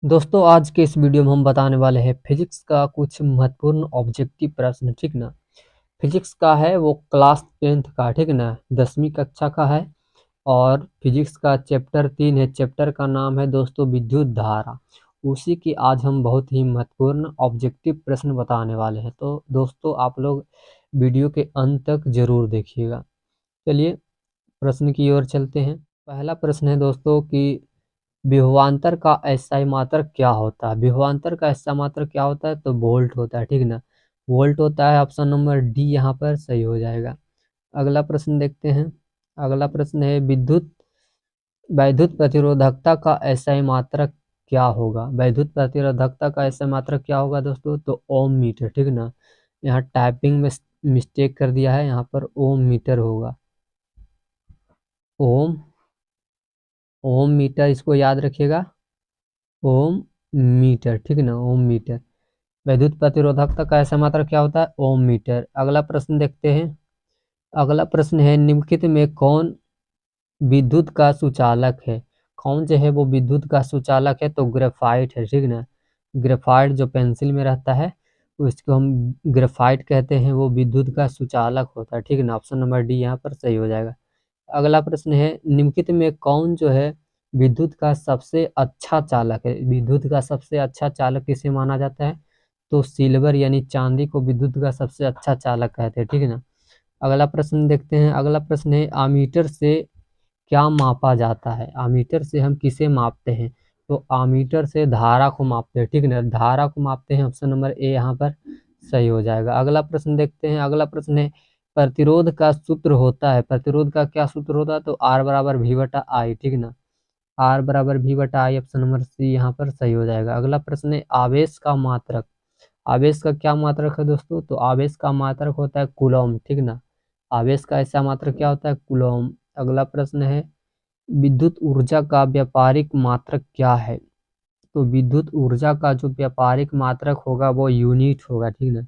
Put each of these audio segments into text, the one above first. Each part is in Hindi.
दोस्तों आज के इस वीडियो में हम बताने वाले हैं फिजिक्स का कुछ महत्वपूर्ण ऑब्जेक्टिव प्रश्न। ठीक ना। फिजिक्स का है वो क्लास 10th का, ठीक ना, 10वीं कक्षा का है। और फिजिक्स का चैप्टर 3 है। चैप्टर का नाम है दोस्तों विद्युत धारा। उसी की आज हम बहुत ही महत्वपूर्ण ऑब्जेक्टिव प्रश्न बताने वाले हैं। तो दोस्तों आप लोग वीडियो के अंत तक जरूर देखिएगा। चलिए प्रश्न की ओर चलते हैं। पहला प्रश्न है दोस्तों कि विभवांतर का एसआई मात्रक क्या होता है। विभवांतर का एसआई मात्रक क्या होता है तो वोल्ट होता है, ठीक ना। वोल्ट होता है। ऑप्शन नंबर डी यहाँ पर सही हो जाएगा। अगला प्रश्न देखते हैं। अगला प्रश्न है विद्युत वैद्युत प्रतिरोधकता का एसआई मात्रक क्या होगा। वैद्युत प्रतिरोधकता का एसआई मात्रक क्या होगा दोस्तों तो ओम मीटर, ठीक ना। यहाँ टाइपिंग में मिस्टेक कर दिया है, यहाँ पर ओम मीटर होगा। ओम ओम मीटर, इसको याद रखिएगा। ओम मीटर, ठीक ना, ओम मीटर। वैद्युत प्रतिरोधकता का ऐसा मात्रक क्या होता है ओम मीटर। अगला प्रश्न देखते हैं। अगला प्रश्न है निम्नलिखित में कौन विद्युत का सुचालक है। कौन जो है वो विद्युत का सुचालक है तो ग्रेफाइट है, ठीक ना। ग्रेफाइट जो पेंसिल में रहता है उसको हम ग्रेफाइट कहते हैं, वो विद्युत का सुचालक होता है, ठीक ना। ऑप्शन नंबर डी यहाँ पर सही हो जाएगा। अगला प्रश्न है निम्नलिखित में कौन जो है विद्युत का सबसे अच्छा चालक है। विद्युत का सबसे अच्छा चालक किसे माना जाता है तो सिल्वर यानी चांदी को विद्युत का सबसे अच्छा चालक कहते हैं, ठीक है ना। अगला प्रश्न देखते हैं। अगला प्रश्न है आमीटर से क्या मापा जाता है। आमीटर से हम किसे मापते हैं तो आमीटर से धारा को मापते हैं, ठीक है ना। धारा को मापते हैं। ऑप्शन नंबर ए यहाँ पर सही हो जाएगा। अगला प्रश्न देखते हैं। अगला प्रश्न है प्रतिरोध का सूत्र होता है। प्रतिरोध का क्या सूत्र होता है तो आर बराबर वी बटा आई, ठीक ना। आर बराबर वी बटा आई, ऑप्शन नंबर सी यहाँ पर सही हो जाएगा। अगला प्रश्न है आवेश का मात्रक। आवेश का क्या मात्रक है दोस्तों तो आवेश का मात्रक होता है कूलॉम, ठीक ना। आवेश का ऐसा मात्रक क्या होता है कूलॉम। अगला प्रश्न है विद्युत ऊर्जा का व्यापारिक मात्रक क्या है तो विद्युत ऊर्जा का जो व्यापारिक मात्रक होगा वो यूनिट होगा, ठीक ना।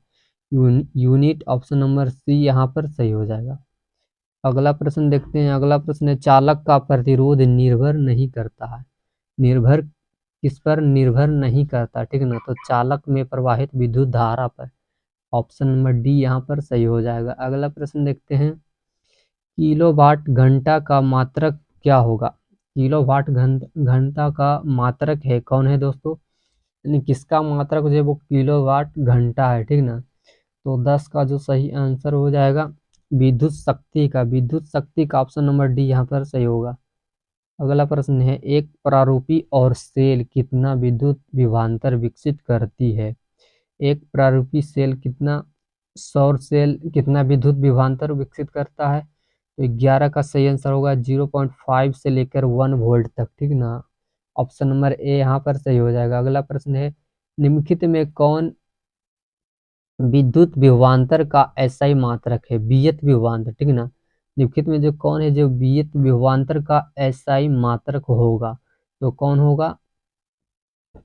यूनिट, ऑप्शन नंबर सी यहाँ पर सही हो जाएगा। अगला प्रश्न देखते हैं। अगला प्रश्न है चालक का प्रतिरोध निर्भर नहीं करता है। निर्भर किस पर निर्भर नहीं करता, ठीक ना, तो चालक में प्रवाहित विद्युत धारा पर। ऑप्शन नंबर डी यहाँ पर सही हो जाएगा। अगला प्रश्न देखते हैं किलोवाट घंटा का मात्रक क्या होगा। किलोवाट घंटा का मात्रक है कौन है दोस्तों, यानी किसका मात्रक जो है वो किलोवाट घंटा है, ठीक ना। तो 10 का जो सही आंसर हो जाएगा विद्युत शक्ति का। विद्युत शक्ति का ऑप्शन नंबर डी यहाँ पर सही होगा। अगला प्रश्न है एक प्रारूपी और सेल कितना विद्युत विभवांतर विकसित करती है। एक प्रारूपी सेल कितना, सौर सेल कितना विद्युत विभवांतर विकसित करता है तो 11 का सही आंसर होगा 0.5 से लेकर 1 वोल्ट तक, ठीक ना। ऑप्शन नंबर ए यहाँ पर सही हो जाएगा। अगला प्रश्न है निम्नलिखित में कौन विद्युत विभवांतर का एसआई मात्रक है। वियत विभवांतर, ठीक ना। निम्नलिखित में जो कौन है जो वियत विभवांतर का एसआई मात्रक होगा तो कौन होगा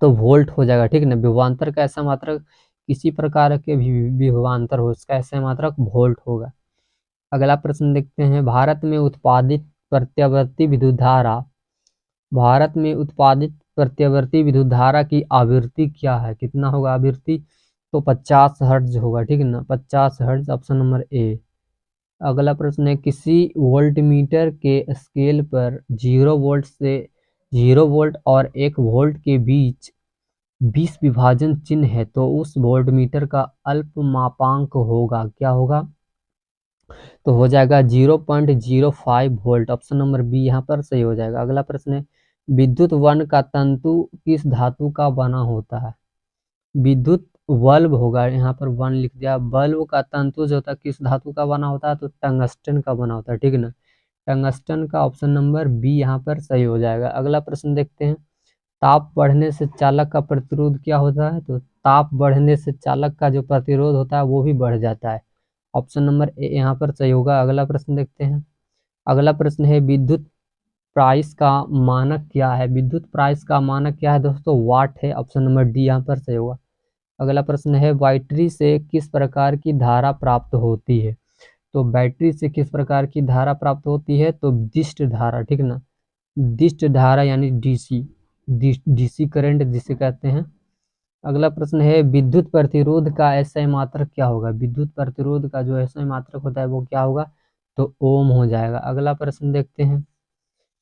तो वोल्ट हो जाएगा, ठीक ना। विभवांतर का ऐसा मात्रक किसी प्रकार के भी विभवांतर हो उसका ऐसा मात्रक वोल्ट होगा। अगला प्रश्न देखते हैं भारत में उत्पादित प्रत्यावर्ती विद्युत धारा। भारत में उत्पादित प्रत्यावर्ती विद्युत धारा की आवृत्ति क्या है, कितना होगा आवृत्ति तो 50 हर्ट्ज होगा, ठीक है ना। 50 हर्ट्ज, ऑप्शन नंबर ए। अगला प्रश्न है किसी वोल्टमीटर के स्केल पर 0 वोल्ट और 1 वोल्ट के बीच 20 विभाजन चिन्ह है तो उस वोल्टमीटर का अल्पमापांक होगा, क्या होगा तो हो जाएगा 0.05 वोल्ट। ऑप्शन नंबर बी यहाँ पर सही हो जाएगा। अगला प्रश्न है विद्युत वन का तंतु किस धातु का बना होता है। विद्युत बल्ब होगा, यहाँ पर वन लिख दिया। बल्ब का तंतु जो होता है किस धातु का बना होता है तो टंगस्टन का बना होता है, ठीक है ना। टंगस्टन का ऑप्शन नंबर बी यहाँ पर सही हो जाएगा। अगला प्रश्न देखते हैं ताप बढ़ने से चालक का प्रतिरोध क्या होता है तो ताप बढ़ने से चालक का जो प्रतिरोध होता है वो भी बढ़ जाता है। ऑप्शन नंबर ए यहाँ पर सही होगा। अगला प्रश्न देखते हैं। अगला प्रश्न है विद्युत प्राइस का मानक क्या है। विद्युत प्राइस का मानक क्या है दोस्तों वाट है। ऑप्शन नंबर डी यहाँ पर सही होगा। अगला प्रश्न है बैटरी से किस प्रकार की धारा प्राप्त होती है तो बैटरी से किस प्रकार की धारा प्राप्त होती है तो दिष्ट धारा, ठीक ना। दिष्ट धारा यानी डीसी। डीसी करंट जिसे कहते हैं। अगला प्रश्न है विद्युत प्रतिरोध का एसआई मात्रक क्या होगा? विद्युत प्रतिरोध का जो एसआई मात्रक होता है वो क्या होगा? तो ओम हो जाएगा। अगला प्रश्न देखते हैं।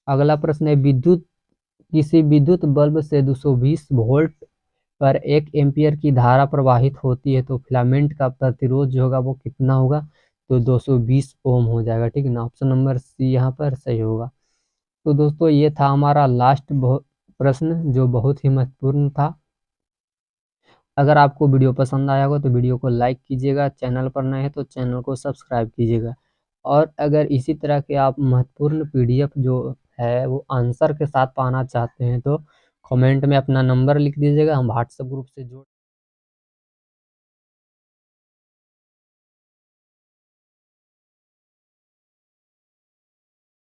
अगला प्रश्न है किसी विद्युत बल्ब से 220 वोल्ट पर 1 एम्पियर की धारा प्रवाहित होती है तो फिलामेंट का प्रतिरोध जो होगा वो कितना होगा? तो 220 ओम हो जाएगा। ठीक है ना, ऑप्शन नंबर सी यहाँ पर सही होगा। तो दोस्तों ये था हमारा लास्ट प्रश्न जो बहुत ही महत्वपूर्ण था। अगर आपको वीडियो पसंद आया हो तो वीडियो को लाइक कीजिएगा, चैनल पर नए हैं तो चैनल को सब्सक्राइब कीजिएगा। और अगर इसी तरह के आप महत्वपूर्ण पीडीएफ जो है वो आंसर के साथ पाना चाहते हैं तो कमेंट में अपना नंबर लिख दीजिएगा, हम व्हाट्सएप ग्रुप से जुड़